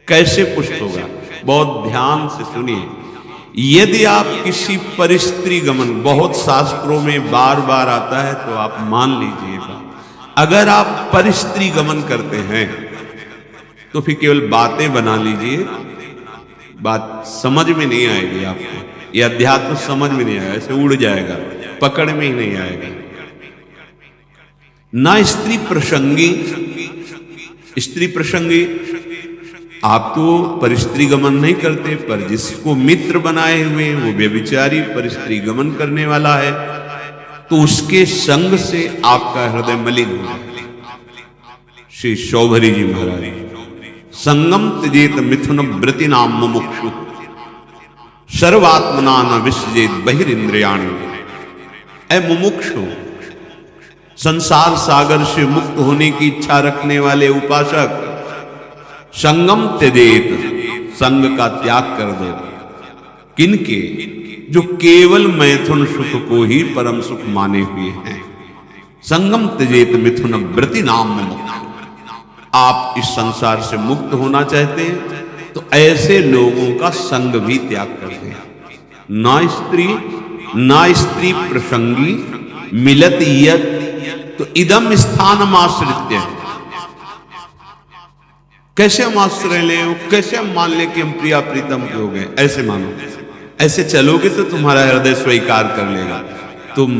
कैसे पुष्ट होगा? बहुत ध्यान से सुनिए। यदि आप किसी परिस्त्री गमन, बहुत शास्त्रों में बार बार आता है तो आप मान लीजिएगा, अगर आप परिस्त्री गमन करते हैं तो फिर केवल बातें बना लीजिए, बात समझ में नहीं आएगी आपको, ये अध्यात्म समझ में नहीं आएगा, ऐसे उड़ जाएगा, पकड़ में ही नहीं आएगा। ना स्त्री प्रसंगी, स्त्री प्रसंगी आप तो परिस्त्री गमन नहीं करते, पर जिसको मित्र बनाए हुए वो व्यभिचारी परिस्त्री गमन करने वाला है तो उसके संग से आपका हृदय मलिन हो जाए। श्री शौभरी जी महाराज, संगम त्यजेत मिथुन व्रति नाम मुमुक्षु सर्वात्मना न विसजेत बहिरिंद्रियाणि। ऐ मुमुक्षु, संसार सागर से मुक्त होने की इच्छा रखने वाले उपासक, संगम त्यजेत, संग का त्याग कर दो। किनके? जो केवल मैथुन सुख को ही परम सुख माने हुए हैं। संगम त्यजेत मिथुन व्रति नाम मुमुक्षु। आप इस संसार से मुक्त होना चाहते हैं तो ऐसे लोगों का संग भी त्याग कर दें। ना स्त्री प्रसंगी मिलत यत, तो इदम स्थानम आश्रित्य। कैसे हम आश्रय ले, कैसे हम मान ले कि हम प्रिया प्रीतम के हो गए? ऐसे मानो, ऐसे चलोगे तो तुम्हारा हृदय स्वीकार कर लेगा। तुम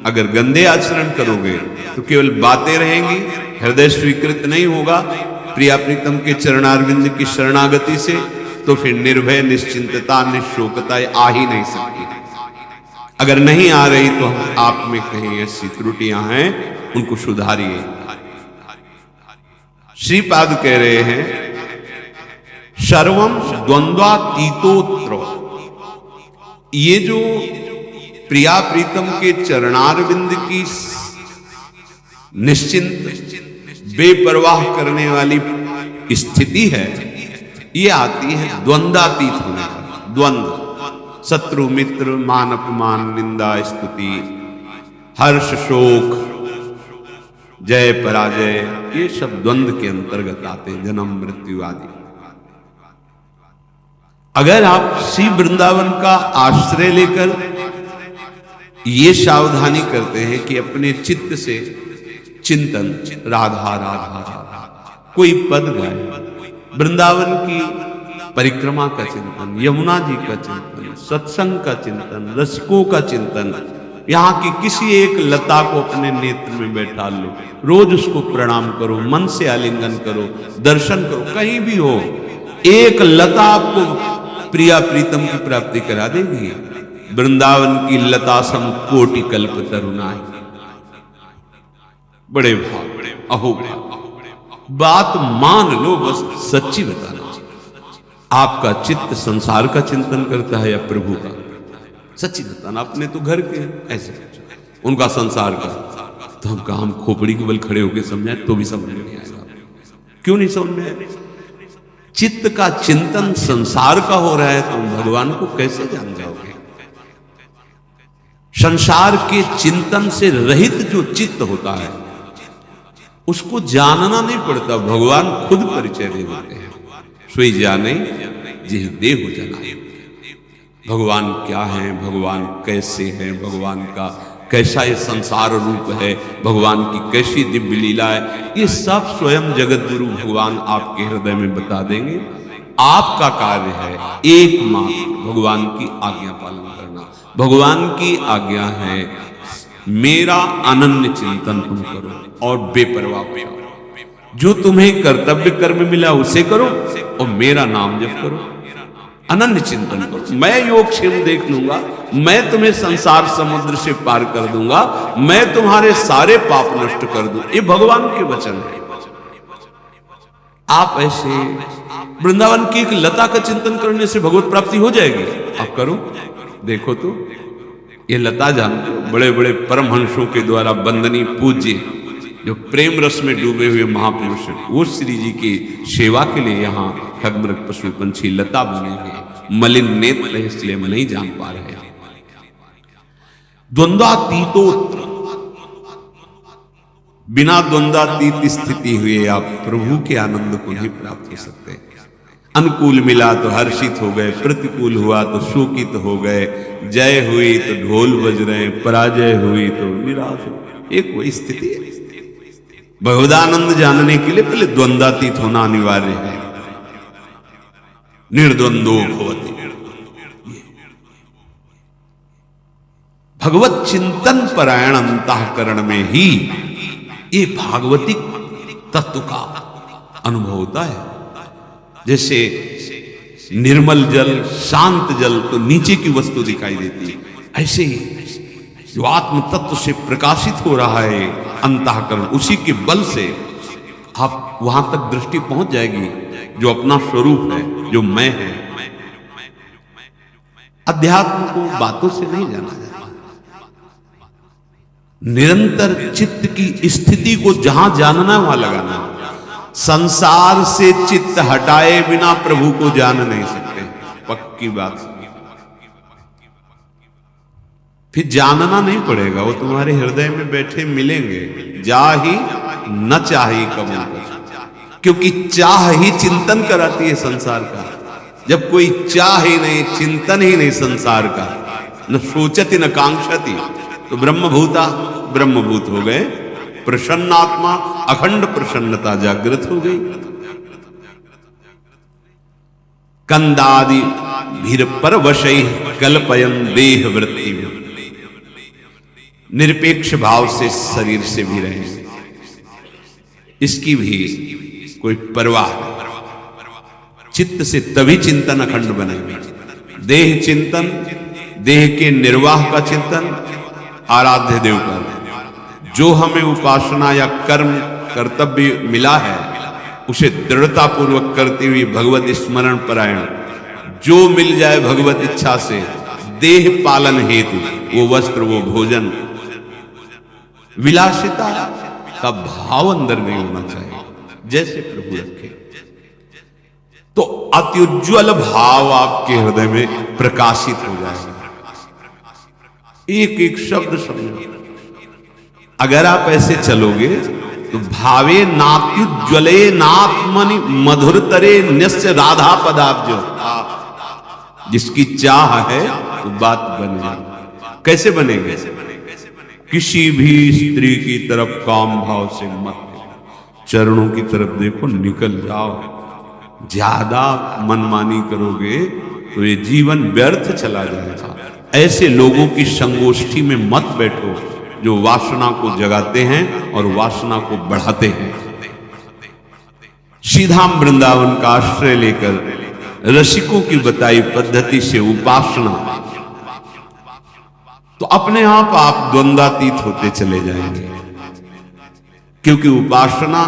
अगर गंदे आचरण करोगे तो केवल बातें रहेंगी, हृदय स्वीकृत नहीं होगा प्रिया प्रीतम के चरणारविंद की शरणागति से, तो फिर निर्भय निश्चिंतता निशोकता आ ही नहीं सकती। अगर नहीं आ रही तो आप में कहीं ऐसी त्रुटियां हैं, उनको सुधारिए। श्रीपाद कह रहे हैं, सर्वम द्वंद्वातीतोत्र। ये जो प्रिया प्रीतम के चरणारविंद की निश्चिंत बेपरवाह करने वाली स्थिति है, ये आती है द्वंद्वातीत होने पर। द्वंद्व, शत्रु मित्र, मान अपमान, निंदा स्तुति, हर्ष शोक, जय पराजय, ये सब द्वंद्व के अंतर्गत आते हैं, जन्म मृत्यु आदि। अगर आप श्री वृंदावन का आश्रय लेकर ये सावधानी करते हैं कि अपने चित्त से चिंतन राधा राधा राधा, कोई पद गाए, वृंदावन की परिक्रमा का चिंतन, यमुना जी का चिंतन, सत्संग का चिंतन, रसिकों का चिंतन, यहाँ की किसी एक लता को अपने नेत्र में बैठा लो, रोज उसको प्रणाम करो, मन से आलिंगन करो, दर्शन करो, कहीं भी हो, एक लता आपको प्रिया प्रीतम की प्राप्ति करा देगी। वृंदावन की लता सम कोटि कल्प तरुणाई। बड़े भाव, अहो भाव, बात मान लो, बस सच्ची बताना। आपका चित्त संसार का चिंतन करता है या प्रभु का? सच्ची बताना। अपने तो घर के ऐसे, उनका संसार का, तो हम कहा हम खोपड़ी के बल खड़े होकर समझाए तो भी समझ में नहीं आएगा। क्यों नहीं समझ में आएगा? चित्त का चिंतन संसार का हो रहा है तो भगवान को कैसे जान जाओगे? संसार के चिंतन से रहित जो चित्त होता है उसको जानना नहीं पड़ता, भगवान खुद परिचय दे देते हैं। सोई जाने जिह देहु जनाए। भगवान क्या है, भगवान कैसे है, भगवान का कैसा ये संसार रूप है, भगवान की कैसी दिव्य लीला है, ये सब स्वयं जगत गुरु भगवान आपके हृदय में बता देंगे। आपका कार्य है एकमात्र भगवान की आज्ञा पालन करना। भगवान की आज्ञा है मेरा अनन्य चिंतन तुम करो और बेपरवाह हो। जो तुम्हें कर्तव्य कर्म मिला उसे करो और मेरा नाम जप करो, अनन्य चिंतन करो। मैं योगक्षेम देख लूंगा, मैं तुम्हें संसार समुद्र से पार कर दूंगा, मैं तुम्हारे सारे पाप नष्ट कर दूं। ये भगवान के वचन है। आप ऐसे वृंदावन की एक लता का चिंतन करने से भगवत प्राप्ति हो जाएगी। आप करो, देखो तो। ये लता जानते हो, बड़े बड़े परमहंसों के द्वारा वंदनीय पूज्य, जो प्रेम रस में डूबे हुए महापुरुष, वो श्री जी की सेवा के लिए यहाँ खगमृग पशु पंछी लता बने हुए, मलिन नेत्र है इसलिए हम नहीं जान पा रहे। द्वंद्वातीतोत्र, बिना द्वंद्वातीत स्थिति हुए आप प्रभु के आनंद को नहीं प्राप्त हो सकते। अनुकूल मिला तो हर्षित हो गए, प्रतिकूल हुआ तो शोकित हो गए, जय हुई तो ढोल बज रहे, पराजय हुई तो निराश हो, एक वही स्थिति है। भगवदानंद जानने के लिए पहले द्वंद्वातीत होना अनिवार्य है। निर्द्वंदो भवति, भगवत चिंतन परायण अंतःकरण में ही ये भागवतिक तत्व का अनुभव होता है। जैसे निर्मल जल, शांत जल तो नीचे की वस्तु दिखाई देती है, ऐसे ही जो आत्म तत्व से प्रकाशित हो रहा है अंतःकरण, उसी के बल से आप वहां तक दृष्टि पहुंच जाएगी जो अपना स्वरूप है, जो मैं है। अध्यात्म को बातों से नहीं जाना जाता, निरंतर चित्त की स्थिति को जहां जानना वहां लगाना। संसार से चित्त हटाए बिना प्रभु को जान नहीं सकते, पक्की बात। फिर जानना नहीं पड़ेगा, वो तुम्हारे हृदय में बैठे मिलेंगे। जा ही न चाही कबूल, क्योंकि चाह ही चिंतन कराती है संसार का। जब कोई चाह ही नहीं, चिंतन ही नहीं संसार का, न सोचती न कांक्षती, तो ब्रह्मभूता ब्रह्मभूत हो गए। प्रसन्नात्मा, अखंड प्रसन्नता जागृत हो गई। कंदादि भीर पर वशई कल्पयन देह वृत्ति में, निरपेक्ष भाव से शरीर से भी रहे, इसकी भी कोई परवाह नहीं। चित्त से तभी चिंतन अखंड बनेगा। देह चिंतन, देह के निर्वाह का चिंतन, आराध्य देव का, जो हमें उपासना या कर्म कर्तव्य मिला है उसे दृढ़ता पूर्वक करते हुए भगवत स्मरण परायण, जो मिल जाए भगवत इच्छा से, देह पालन हेतु, वो वस्त्र, वो भोजन, विलासिता का भाव अंदर नहीं होना चाहिए, जैसे प्रभु रखे। तो अत्युज्वल भाव आपके हृदय में प्रकाशित हो जाएगा। एक एक शब्द समझो। अगर आप ऐसे चलोगे तो भावे नात्युज्वले नात्मनि मधुरतरे न्यस्य राधा पदाब्ज, जिसकी चाह है वो बात बनेगी। कैसे बनेगी? किसी भी स्त्री की तरफ काम भाव से मत, चरणों की तरफ देखो, निकल जाओ। ज्यादा मनमानी करोगे तो ये जीवन व्यर्थ चला जाएगा। ऐसे लोगों की संगोष्ठी में मत बैठो जो वासना को जगाते हैं और वासना को बढ़ाते हैं। सीधा वृंदावन का आश्रय लेकर रसिकों की बताई पद्धति से उपासना, तो अपने आप द्वंद्वातीत होते चले जाएंगे। क्योंकि उपासना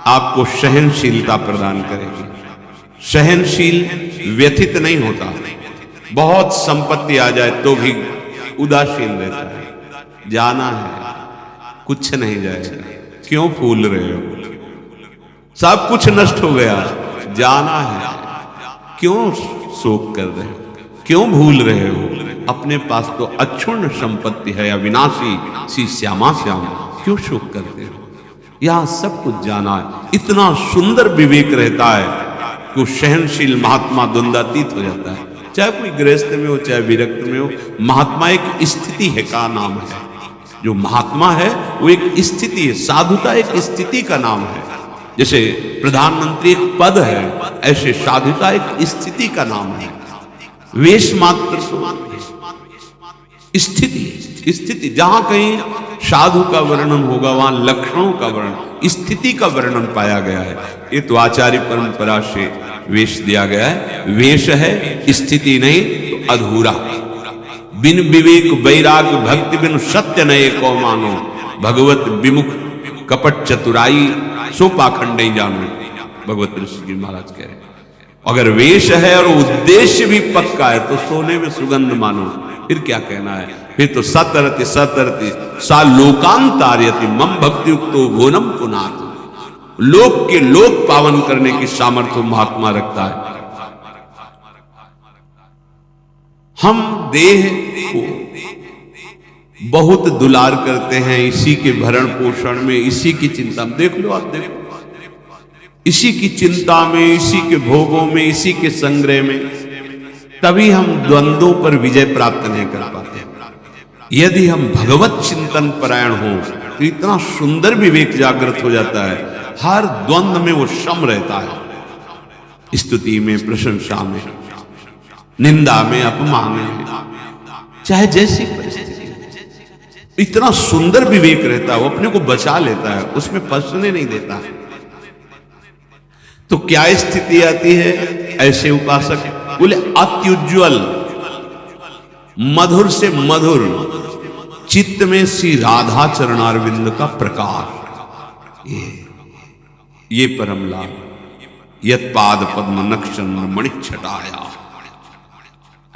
आपको सहनशीलता प्रदान करेगी। सहनशील व्यथित नहीं होता, बहुत संपत्ति आ जाए तो भी उदासीन रहता है। जाना है, कुछ नहीं जाएगा, क्यों फूल रहे हो? सब कुछ नष्ट हो गया, जाना है, क्यों शोक कर रहे हो? क्यों भूल रहे हो? अपने पास तो अक्षुण्ण संपत्ति है, अविनाशी सी श्यामा श्याम, क्यों शोक करते हो? यहां सब कुछ जाना है। इतना सुंदर विवेक रहता है कि सहनशील महात्मा द्वंद्वातीत हो जाता है। चाहे कोई गृहस्थ में हो, चाहे विरक्त में हो, महात्मा एक स्थिति है का नाम है। जो महात्मा है वो एक स्थिति है, साधुता एक स्थिति का नाम है। जैसे प्रधानमंत्री एक पद है, ऐसे साधुता एक स्थिति का नाम है। वेश मात्र स्थिति, जहां कहीं साधु का वर्णन होगा वहां लक्षणों का वर्णन, स्थिति का वर्णन पाया गया है। ये तो आचार्य परंपरा से वेश दिया गया है। वेश है, स्थिति नहीं तो अधूरा। बिन विवेक वैराग भक्ति बिन सत्य नये को मानो, भगवत विमुख कपट चतुराई सो पाखंड नहीं जानो, भगवत ऋषि जी महाराज कह रहे हैं। अगर वेश है और उद्देश्य भी पक्का है तो सोने में सुगंध मानो। फिर क्या कहना है? फिर तो सतरति सा लोकांतार्यति मम भक्ति युक्तो भुवनम पुनात्। लोक के लोक पावन करने की सामर्थ्य महात्मा रखता है। हम देह को बहुत दुलार करते हैं, इसी के भरण पोषण में, इसी की चिंता में। देख लो, आप देखो, इसी की चिंता में, इसी के भोगों में, इसी के संग्रह में, तभी हम द्वंद्वों पर विजय प्राप्त नहीं कर पाते। यदि हम भगवत चिंतन परायण हो तो इतना सुंदर विवेक जागृत हो जाता है, हर द्वंद्व में वो सम रहता है। स्तुति में, प्रशंसा में, निंदा में, अपमान में, चाहे जैसी परिस्थिति, इतना सुंदर विवेक रहता है, वो अपने को बचा लेता है, उसमें फंसने नहीं देता। तो क्या स्थिति आती है? ऐसे उपासक बोले अत्युज्वल, मधुर से मधुर चित्त में श्री राधा चरणारविंद का प्रकाश, ये परम लाभ। यत पाद पद्म नक्षत्र मणि छटाया,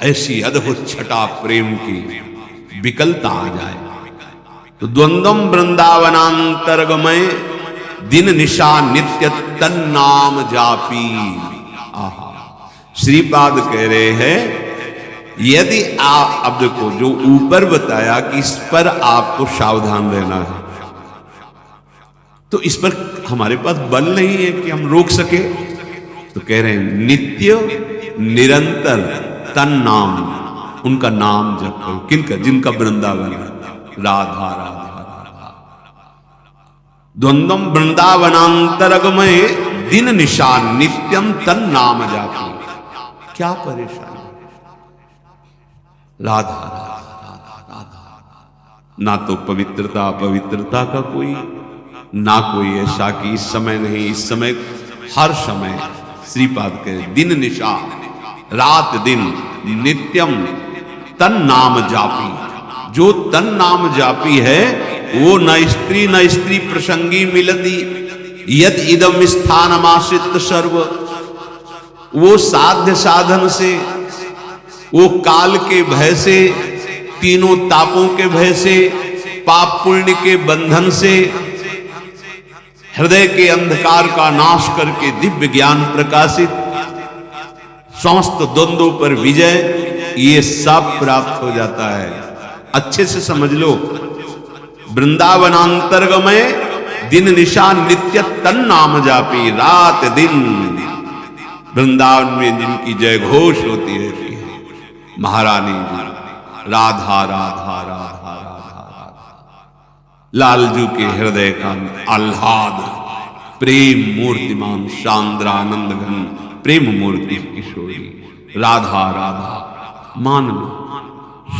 ऐसी अद्भुत छटा प्रेम की विकलता आ जाए तो द्वंद्वम वृंदावनांतरगमय दिन निशा नित्य तन्नाम जापी। आहा, श्रीपाद कह रहे हैं, यदि आप, अब देखो जो ऊपर बताया कि इस पर आपको सावधान रहना है, तो इस पर हमारे पास बल नहीं है कि हम रोक सके। तो कह रहे हैं नित्य निरंतर तन नाम, उनका नाम जप करो। किनका? जिनका वृंदावन है, राधा राधा राधा। द्वंद्वम वृंदावनांतरगमय दिन निशान नित्यम तन नाम जापो। क्या परेशानी? राधा राधा राधा राधा। ना तो पवित्रता पवित्रता का कोई, ना कोई ऐसा कि इस समय नहीं, इस समय हर समय। श्रीपाद के दिन निशा, रात दिन, नित्यम तन नाम जापी। जो तन नाम जापी है वो न स्त्री प्रसंगी मिलती, यद इदम स्थानमाश्रित सर्व। वो साध्य साधन से, वो काल के भय से, तीनों तापों के भय से, पाप पुण्य के बंधन से, हृदय के अंधकार का नाश करके दिव्य ज्ञान प्रकाशित, समस्त द्वंद्वों पर विजय, ये सब प्राप्त हो जाता है। अच्छे से समझ लो, वृंदावनांतरगमय दिन निशा नित्य तन नाम जापी। रात दिन वृंदावन में जिनकी जय घोष होती है, महारानी जी, राधा राधा राधा राधा। लालजू के हृदय का आह्लाद, प्रेम मूर्तिमान शांद्रानंद घन प्रेम मूर्ति किशोरी, राधा राधा। मान लो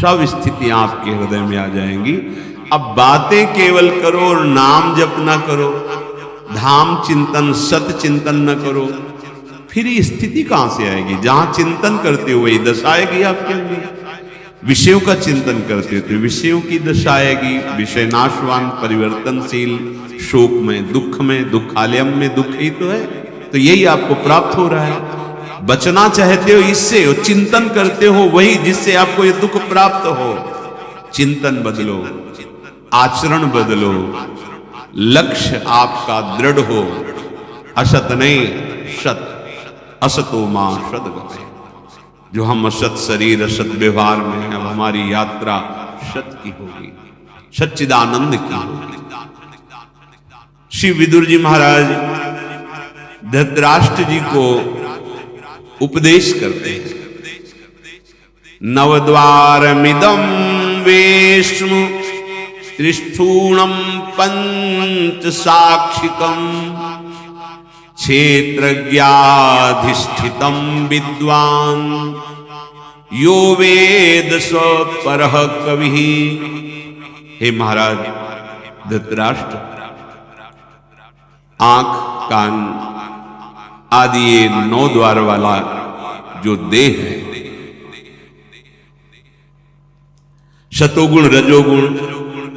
सब स्थितियां आपके हृदय में आ जाएंगी। अब बातें केवल करो और नाम जप ना करो, धाम चिंतन सत चिंतन न करो, फिर ये स्थिति कहां से आएगी? जहां चिंतन करते हुए दशा आएगी आपके अंदर। विषयों का चिंतन करते हो तो विषयों की दशा आएगी। विषय नाशवान, परिवर्तनशील, शोक में, दुखालयम में दुख ही तो है। तो यही आपको प्राप्त हो रहा है। बचना चाहते हो इससे, और चिंतन करते हो वही जिससे आपको ये दुख प्राप्त हो। चिंतन बदलो, आचरण बदलो, लक्ष्य आपका दृढ़ हो। असत नहीं सत, असतो मां सद्गते। जो हम असत शरीर असत व्यवहार में है, अब हमारी यात्रा सत की होगी, सच्चिदानंद की होगी। श्री विदुर जी महाराज धृतराष्ट्र जी को उपदेश करते हैं। नवद्वारमिदं वेश्म त्रिस्थूणम पंच साक्षिकम क्षेत्रज्ञाधिष्ठितम विद्वान यो वेद स परः कविः। हे महाराज धृतराष्ट्र, आंख कान आदि ये 9 द्वार वाला जो देह है, शतोगुण रजोगुण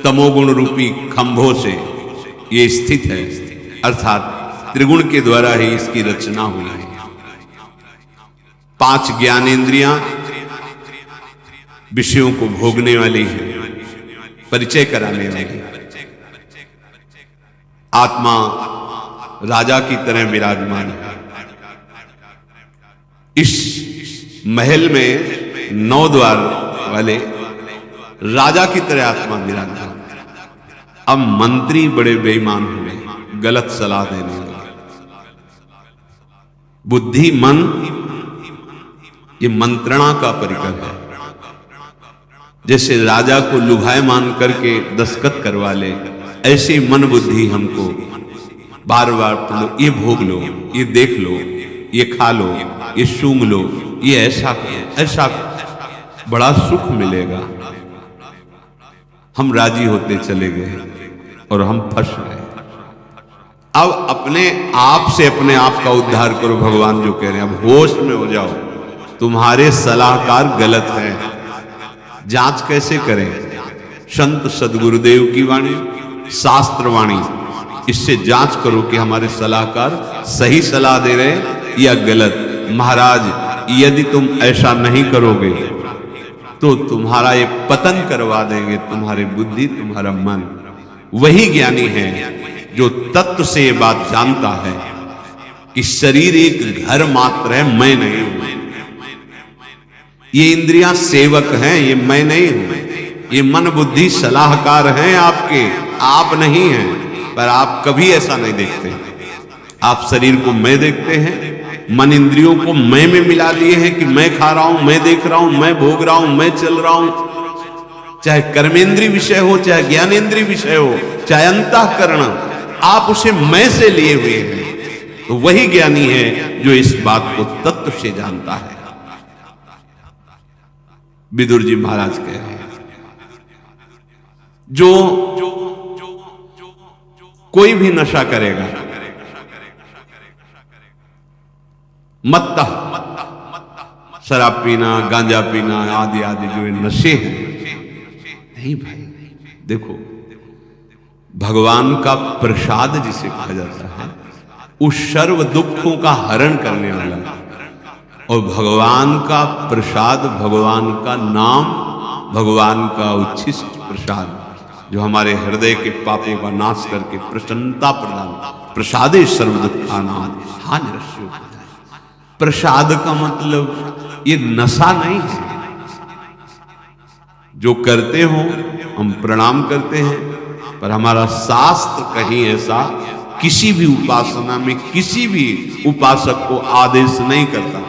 तमोगुण रूपी खंभों से ये स्थित है, अर्थात त्रिगुण के द्वारा ही इसकी रचना हुई है। 5 ज्ञानेंद्रियां विषयों को भोगने वाली है, परिचय कराने वाली। आत्मा राजा की तरह विराजमान है। इस महल में 9 द्वार वाले राजा की तरह आत्मा विराजमान। अब मंत्री बड़े बेईमान हुए, गलत सलाह देने लगे। बुद्धि मन ये मंत्रणा का परिकर है। जैसे राजा को लुभायमान करके दस्तखत करवा ले, ऐसी मन बुद्धि हमको बार बार लो, ये भोग लो, ये देख लो, ये खा लो, ये सूंघ लो, ये ऐसा करो, ऐसा करो, बड़ा सुख मिलेगा। हम राजी होते चले गए और हम फंस गए। अब अपने आप से अपने आप का उद्धार करो। भगवान जो कह रहे हैं, अब होश में हो जाओ, तुम्हारे सलाहकार गलत हैं। जांच कैसे करें? संत सदगुरुदेव की वाणी, शास्त्र वाणी, इससे जांच करो कि हमारे सलाहकार सही सलाह दे रहे हैं या गलत। महाराज, यदि तुम ऐसा नहीं करोगे तो तुम्हारा ये पतन करवा देंगे, तुम्हारी बुद्धि, तुम्हारा मन। वही ज्ञानी है जो तत्व से ये बात जानता है कि शरीर एक घर मात्र है, मैं नहीं हूं। ये इंद्रियां सेवक हैं, ये मैं नहीं हूं। ये मन बुद्धि सलाहकार हैं आपके, आप नहीं हैं। पर आप कभी ऐसा नहीं देखते। आप शरीर को मैं देखते हैं, मन इंद्रियों को मैं में मिला लिए हैं कि मैं खा रहा हूं, मैं देख रहा हूं, मैं भोग रहा हूं, मैं चल रहा हूं। चाहे कर्मेंद्रीय विषय हो, चाहे ज्ञानेंद्रीय विषय हो, चाहे अंतःकरण, आप उसे मैं से लिए हुए हैं। तो वही ज्ञानी है जो इस बात को तत्व से जानता है। विदुर जी महाराज कह रहे हैं, जो कोई भी नशा करेगा, मत्ता, शराब पीना, गांजा पीना आदि आदि जो नशे हैं, नहीं भाई। देखो, भगवान का प्रसाद जिसे कहा जाता है, उस सर्व दुखों का हरण करने वाला, और भगवान का प्रसाद, भगवान का नाम, भगवान का उच्छिष्ट प्रसाद, जो हमारे हृदय के पापों का नाश करके प्रसन्नता प्रदान। प्रसादे सर्व दुखा नाम हा निरस्यो। प्रसाद का मतलब ये नशा नहीं है। जो करते हो हम प्रणाम करते हैं, पर हमारा शास्त्र कहीं ऐसा किसी भी उपासना में किसी भी उपासक को आदेश नहीं करता।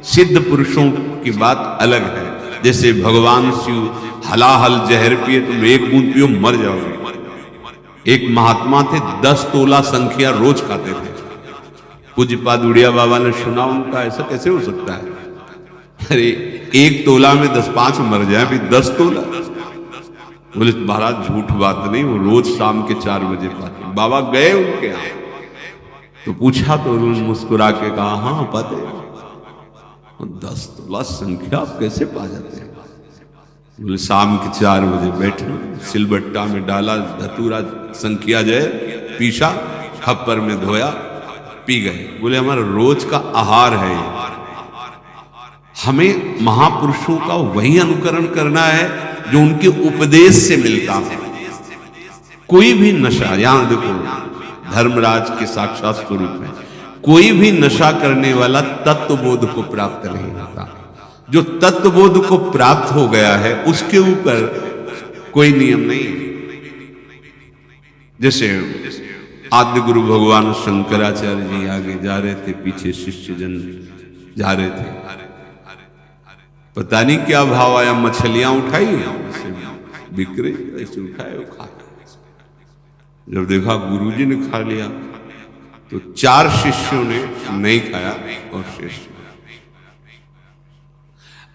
सिद्ध पुरुषों की बात अलग है। जैसे भगवान शिव हलाहल जहर पिए, तुम एक बूंद पियो मर जाओगे। एक महात्मा थे, 10 तोला संख्या रोज खाते थे। पूज्यपाद उड़िया बाबा ने सुना उनका, ऐसा कैसे हो सकता है? अरे 1 तोला में 10-5 मर जाए, फिर 10 तोला। बोले महाराज झूठ बात नहीं, वो रोज शाम के 4 बजे पाते। बाबा गए उनके यहाँ, तो पूछा तो उन्होंने मुस्कुरा के कहा, हाँ पाते। 10 तोला संख्या आप कैसे पा जाते हैं? बोले शाम के 4 बजे बैठे, सिलबट्टा में डाला धतूरा, संख्या जय पीसा, खप्पर में धोया, पी गए। बोले हमारा रोज का आहार है। हमें महापुरुषों का वही अनुकरण करना है जो उनके उपदेश से मिलता है। कोई भी नशा, यहां देखो धर्मराज के साक्षात स्वरूप है, कोई भी नशा करने वाला तत्वबोध को प्राप्त नहीं होता। जो तत्वबोध को प्राप्त हो गया है उसके ऊपर कोई नियम नहीं। जैसे आद्य गुरु भगवान शंकराचार्य जी आगे जा रहे थे, पीछे शिष्य जन जा रहे थे। पता नहीं क्या भाव आया, मछलियां उठाई, बिक रही, ऐसे उठाए खा। जब देखा गुरुजी ने खा लिया तो 4 शिष्यों ने नहीं खाया और शिष्य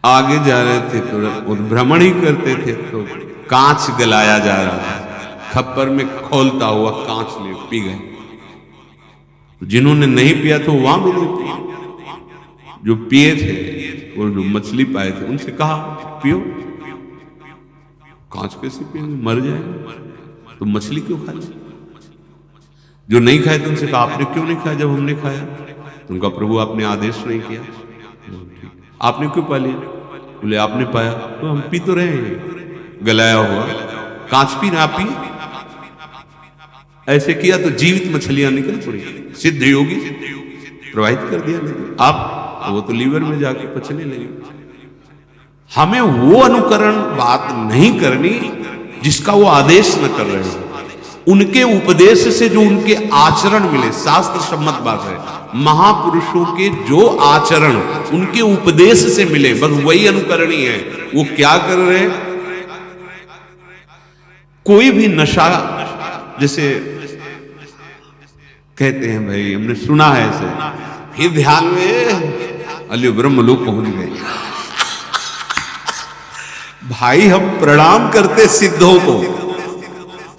आगे जा रहे थे तो भ्रमण ही करते थे, तो कांच गलाया जा रहा था, खप्पर में खोलता हुआ कांच ले पी गए। जिन्होंने नहीं पिया तो वहां भी नहीं पिया। जो पिए थे और जो मछली पाए थे उनसे कहा पियो। कांच कैसे पिएंगे, मर जाएंगे, तो मछली क्यों खा ली? जो नहीं खाए थे उनसे कहा आपने क्यों नहीं खाया जब हमने खाया? तो उनका प्रभु आपने आदेश नहीं किया। आपने क्यों पा लिया? बोले आपने पाया तो हम पी तो रहे हैं, गलाया हुआ कांच पी ना पी। ऐसे किया तो जीवित मछलियां निकल पड़ी, सिद्ध योगी प्रवाहित कर दिया। आप वो तो लीवर में जाके पचने लगे। हमें वो अनुकरण बात नहीं करनी जिसका वो आदेश न कर रहे हो। उनके उपदेश से जो उनके आचरण मिले, शास्त्र सम्मत बात है, महापुरुषों के जो आचरण उनके उपदेश से मिले, बस वही अनुकरणी है। वो क्या कर रहे हैं? कोई भी नशा, जैसे कहते हैं भाई, हमने सुना है ऐसे, फिर ध्यान में अली ब्रह्मलोक पहुंच गए। भाई हम प्रणाम करते सिद्धों को,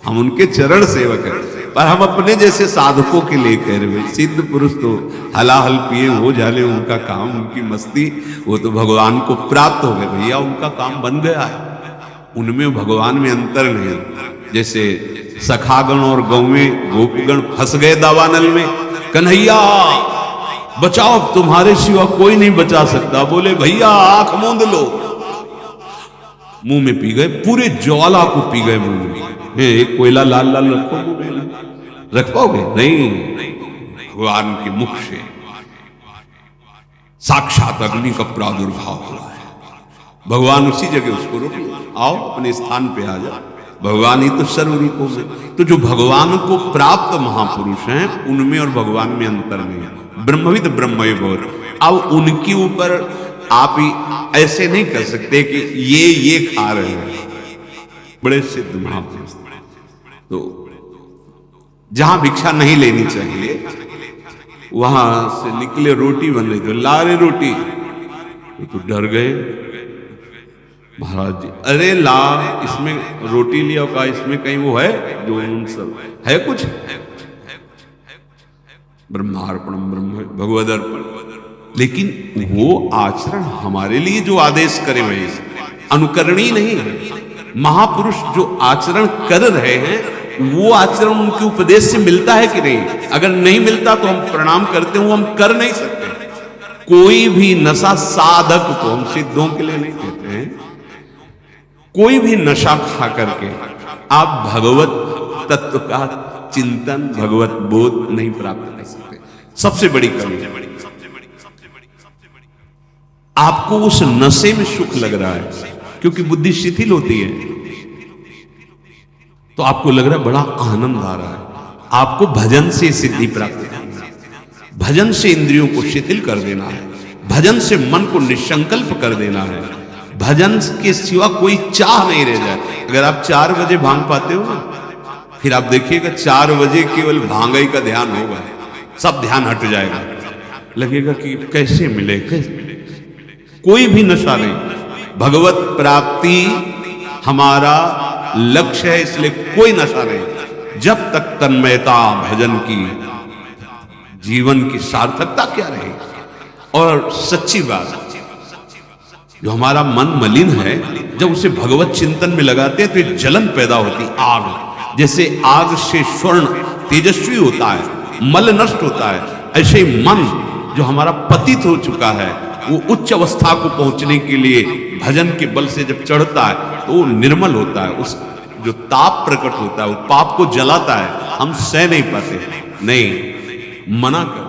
हम उनके चरण सेवक हैं, पर हम अपने जैसे साधकों के लिए कह रहे हैं। सिद्ध पुरुष तो हलाहल पिए हो जाने, उनका काम, उनकी मस्ती, वो तो भगवान को प्राप्त हो गए भैया, उनका काम बन गया है, उनमें भगवान में अंतर नहीं। जैसे सखागण और गौवें गोपीगण फंस गए दावानल में, कन्हैया बचाओ, तुम्हारे सिवा कोई नहीं बचा सकता। बोले भैया आंख मूंद लो, मुंह में पी गए, पूरे ज्वाला को पी गए मुंह में। एक कोयला लाल लाल रखो मुंह में, रख पाओगे? नहीं, भगवान के मुख से साक्षात अग्नि का प्रादुर्भाव हुआ है। भगवान उसी जगह उसको रोक लो, आओ अपने स्थान पे आ जाओ, भगवान ही तो सर्व रूपों में। तो जो भगवान को प्राप्त महापुरुष हैं, उनमें और भगवान में अंतर नहीं है। ब्रह्मविद ब्रह्मैव। अब उनके ऊपर आप ही ऐसे नहीं कर सकते कि ये खा रहे हैं, बड़े सिद्ध महापुरुष। तो जहां भिक्षा नहीं लेनी चाहिए, वहां से निकले, रोटी बन रही, तो ला रहे रोटी, तो डर गए महाराज जी, अरे ला, इसमें रोटी लिया का, इसमें कहीं वो है जो उन सब है कुछ? ब्रह्मार्पणम ब्रह्म भगवदर्पण। लेकिन वो आचरण हमारे लिए जो आदेश करे वही अनुकरणीय नहीं है। महापुरुष जो आचरण कर रहे हैं, वो आचरण उनके उपदेश से मिलता है कि नहीं? अगर नहीं मिलता तो हम प्रणाम करते हैं, वो हम कर नहीं सकते। कोई भी नशा, साधक को हम सिद्धों के लिए नहीं कहते हैं, कोई भी नशा खा करके आप भगवत तत्व का चिंतन, भगवत बोध नहीं प्राप्त कर सकते। सबसे बड़ी कमी है, आपको उस नशे में सुख लग रहा है, क्योंकि बुद्धि शिथिल होती है, तो आपको लग रहा है बड़ा आनंद आ रहा है। आपको भजन से सिद्धि प्राप्त करना है, भजन से इंद्रियों को शिथिल कर देना है, भजन से मन को निसंकल्प कर देना है, भजन के सिवा कोई चाह नहीं रह जाए। अगर आप 4 बजे भांग पाते हो ना, फिर आप देखिएगा 4 बजे केवल भांगई का ध्यान होगा, सब ध्यान हट जाएगा, लगेगा कि कैसे मिले, कैसे। कोई भी नशा नहीं, भगवत प्राप्ति हमारा लक्ष्य है, इसलिए कोई नशा नहीं। जब तक तन्मयता भजन की, जीवन की सार्थकता क्या रहेगी। और सच्ची बात, जो हमारा मन मलिन है, जब उसे भगवत चिंतन में लगाते हैं तो एक जलन पैदा होती, आग। जैसे आग से स्वर्ण तेजस्वी होता है, मल नष्ट होता है, ऐसे ही मन जो हमारा पतित हो चुका है, वो उच्च अवस्था को पहुंचने के लिए भजन के बल से जब चढ़ता है तो वो निर्मल होता है। उस जो ताप प्रकट होता है, वो पाप को जलाता है, हम सह नहीं पाते। नहीं, मना कर।